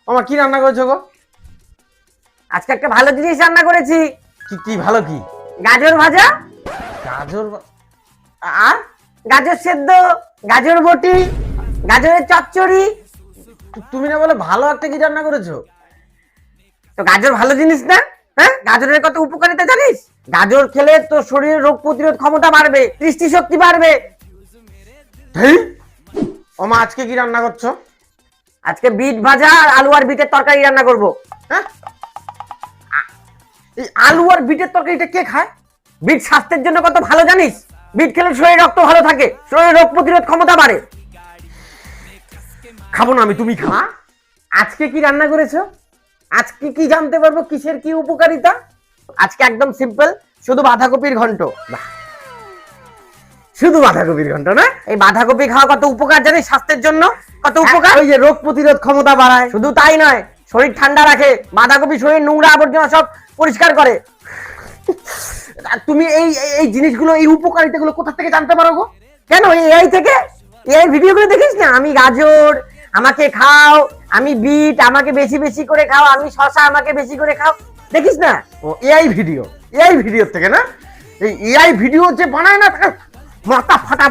আমার কি রান্না করেছো গো? আজকে একটা ভালো জিনিস রান্না করেছি। কি কি ভালো কি? গাজর ভাজা, গাজর আর গাজর সেদ্ধ, গাজর বটি, গাজরের চচ্চড়ি। তুমি না বলে ভালো একটা কি রান্না করেছো? তো গাজর ভালো জিনিস না? হ্যাঁ, গাজরের কত উপকারিতা জানিস? গাজর খেলে তোর শরীরের রোগ প্রতিরোধ ক্ষমতা বাড়বে, দৃষ্টিশক্তি বাড়বে। হেই, ও মা আজকে কি রান্না করছো? আজকে বিট ভাজা আর আলু আর বিটের তরকারি রান্না করব। হ্যাঁ, এই আলু আর বিটের তরকারিটা কে খায়? বিট স্বাস্থ্যের জন্য কত ভালো জানিস? বিট খেলে শরীরে রক্ত ভালো থাকে, শরীরে রোগ প্রতিরোধ ক্ষমতা বাড়ে। খাবো না আমি, তুমি খা। আজকে কি রান্না করেছো? আজকে কি জানতে পারবো কিসের কি উপকারিতা? আজকে একদম সিম্পল, শুধু বাঁধাকপির ঘন্ট। বাহ, শুধু বাঁধাকপির ঘন্ট না? এই বাঁধাকপি খাওয়া কত উপকার জানিস স্বাস্থ্যের জন্য? কত উপকার! ওই যে রোগ প্রতিরোধ ক্ষমতা বাড়ায়। শুধু তাই নয়, শরীর ঠান্ডা রাখে। বাঁধাকপি শরীর নোংরা আবর্জনা সব পরিষ্কার করে। আর তুমি এই এই জিনিসগুলো, এই উপকারিতাগুলো কোথা থেকে জানতে পারো গো? কেন, এআই থেকে? এআই ভিডিওগুলো দেখিস না? আমি গাজর, আমাকে খাও। আমি বিট, আমাকে বেশি বেশি করে খাও। আমি শসা, আমাকে বেশি করে খাও। দেখিস না? ও এআই ভিডিও থেকে না? এই এআই ভিডিও যে বানায় না, তাকে মাথা ফাটা।